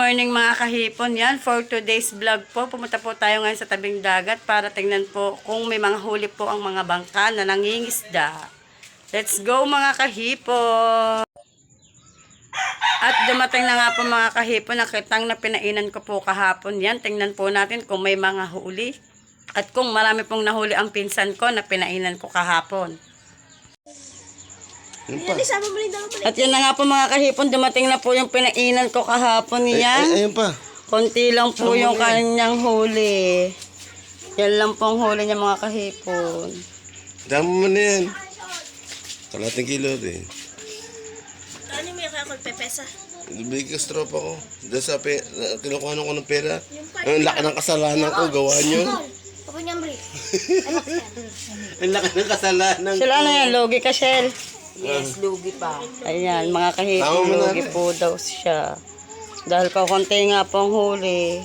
morning mga kahipon. Yan, for today's vlog po, pumunta po tayo ngayon sa tabing dagat para tingnan po kung may mga huli po ang mga bangka na nangingisda. Let's go mga kahipon! At dumating na nga po mga kahipon, nakitang na pinainan ko po kahapon. Yan, tingnan po natin kung may mga huli. At kung marami pong nahuli ang pinsan ko na pinainan ko kahapon. At yun na nga po mga kahipon, dumating na po yung pinainan ko kahapon yan. Ayun pa. Konti lang po yung kanyang huli. Yan lang pong huli niya mga kahipon. Dami mo na yan. Kalating kilo din. Ano may kakol pepesa? Bigas tropa ko. Dahil sa kinukuha ko ng pera. Ang laki ng kasalanan ko, gawa nyo. Ako niyang bri. Ang laki ng kasalanan ko. Sila na yan, logi ka, Shell. Yes, lugi pa. Ayan, mga kahipon, Tama mo logi natin. po daw siya. Dahil kakunti nga pong huli.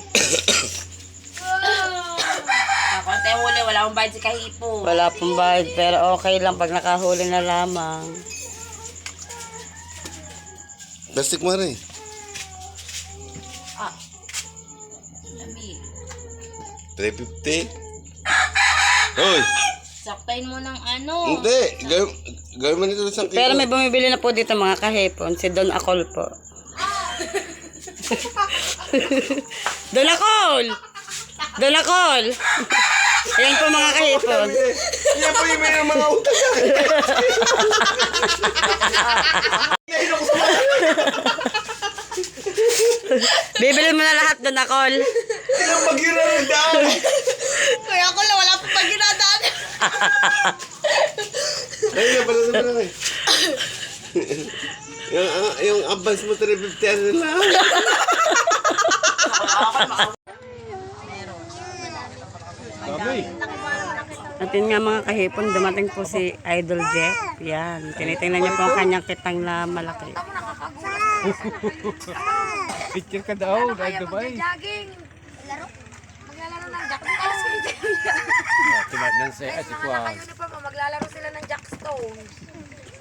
Konti huli, wala akong bayad si kahipo. Wala pong bayad, pero okay lang pag nakahuli na lamang. Plastic mo rin. Ah. Lami. 350. Hoy! Saktayin mo ng ano. Hindi. Gawin mo nito isang kilo. Pero may bumibili na po dito mga kahipon, si Don Acol po. Don Acol! Don Acol! Ayan po mga kahipon. Yan po yung may mga utang sa akin. Bibili mo na lahat, Don Acol. Ilang mag-ira ng daan. Kaya ako lang, wala pang pagginadaan. Ayun, pala sa mga yung advance mo 350 ano lang. At yun nga mga kahipon, dumating po si Idol Jeff. Yan, tinitingnan niya po ang kanyang kitang na malaki. Picture ka daw, dahil Dubai. Jogging. Laro. Maglalaro ng jackstone. Tinad ng si Kwan. Uniform, maglalaro sila ng jackstone.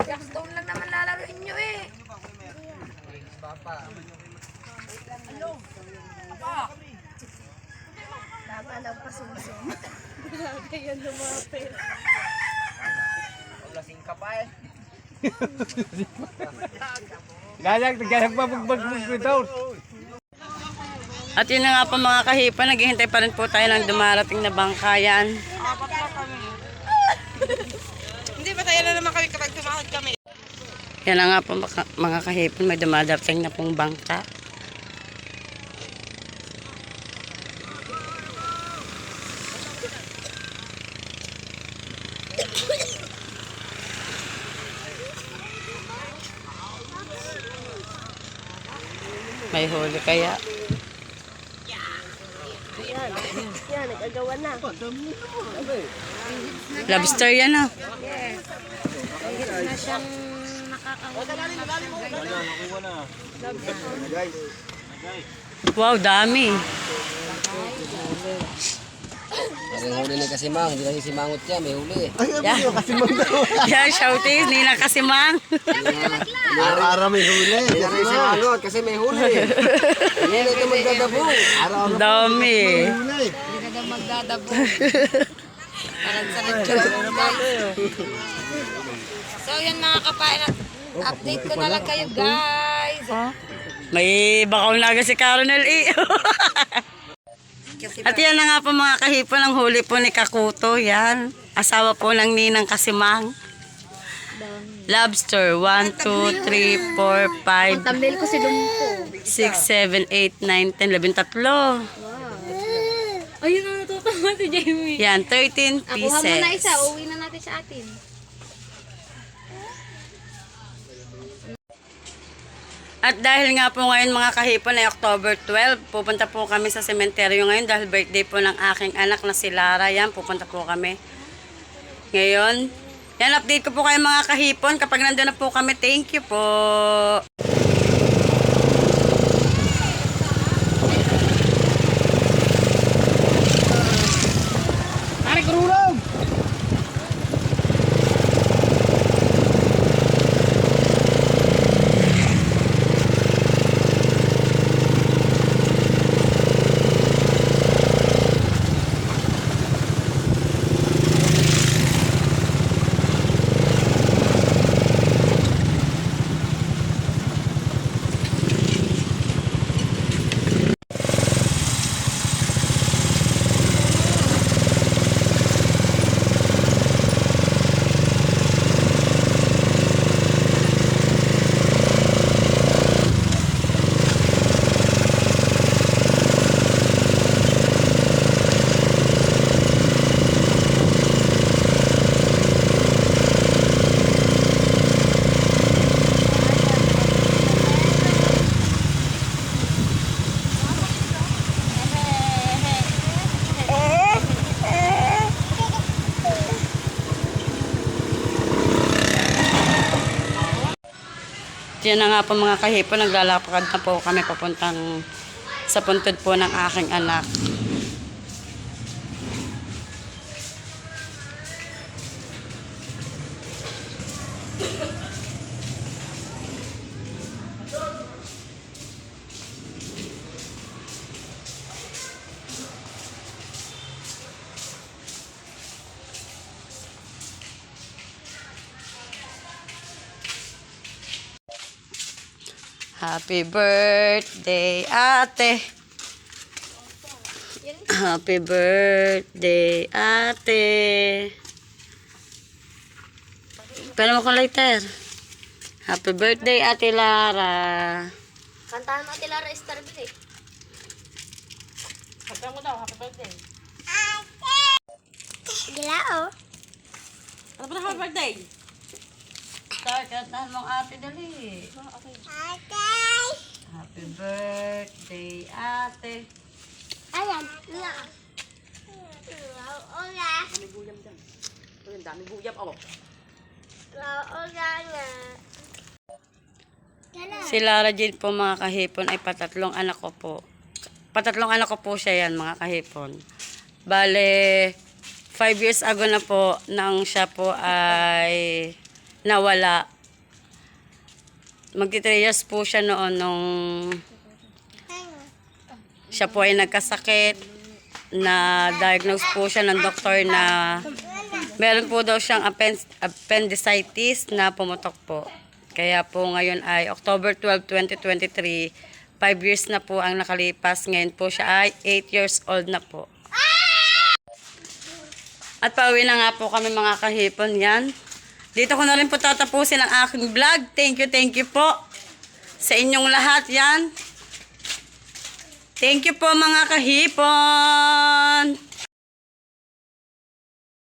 Jackstone lang naman lalaroin nyo eh. Labalag pa sumusum. Grabe yan lumapit. Lasing ka pa eh. Galang, nagkalang pa magbag daw. At yun na nga po mga kahipon, naghihintay pa rin po tayo ng dumarating na bangkayan. Hindi ba tayo na naman kami kapag tumahod kami? Yan na nga po mga kahipon, may dumadating na pong bangka. May huli kaya. Yan, nagagawa na. Lobster yan ah. Yes. Na siyang nakakahuli. Wow, dami. May huli ni Kasimang, hindi kasi simangot siya, may huli. Yan, yan shouties, nilang kasimang. Ara may huli. Hindi kasi simangot kasi may huli. Hindi na ito magdadabo. Dami. Huli. Hindi na daw magdadabo. Parang sa So yan mga kapain, update ko na lang kayo guys. May bakaw na agad si Caronel E. At yan na nga po mga kahipon, ang huli po ni Kakuto. Yan, asawa po ng ninang Kasimang. Lobster, 1, 2, 3, 4, 5, Thumbnail ko si Lumpo. 6, 7, 8, 9, 10, 13. Ayun na natutuwa si Jamie. Yan, 13 Kuha mo na isa, pieces. uwi na natin sa atin. At dahil nga po ngayon mga kahipon ay October 12, pupunta po kami sa sementeryo ngayon dahil birthday po ng aking anak na si Lara. Yan, pupunta po kami. Ngayon, yan, update ko po kayo mga kahipon kapag nandun na po kami. Thank you po. Yan na nga po mga kahipon, naglalakad na po kami papuntang sa puntod po ng aking anak. Happy birthday, ate. Happy birthday, ate. Pwede mo kong lighter. Happy birthday, ate Lara. Kantahan mo, Ate Lara, Starville eh. Kantahan mo daw, happy birthday. Gilao. Ano ba na happy birthday? Start, kantahan mo ang ate dali. Happy birthday, ate. Ayan. Ang dami guyam, oh. Si Lara Jade po mga kahipon ay patatlong anak ko po. Patatlong anak ko po siya yan mga kahipon. Bale, 5 years ago na po nang siya po ay nawala. Magti 3 years po siya noon nung siya po ay nagkasakit na diagnose po siya ng doktor na meron po daw siyang appendicitis na pumutok po. Kaya po ngayon ay October 12, 2023, 5 years na po ang nakalipas. Ngayon po siya ay 8 years old na po. At pauwi na nga po kami mga kahipon yan. Dito ko na rin po tatapusin ang aking vlog. Thank you po sa inyong lahat yan. Thank you po mga kahipon.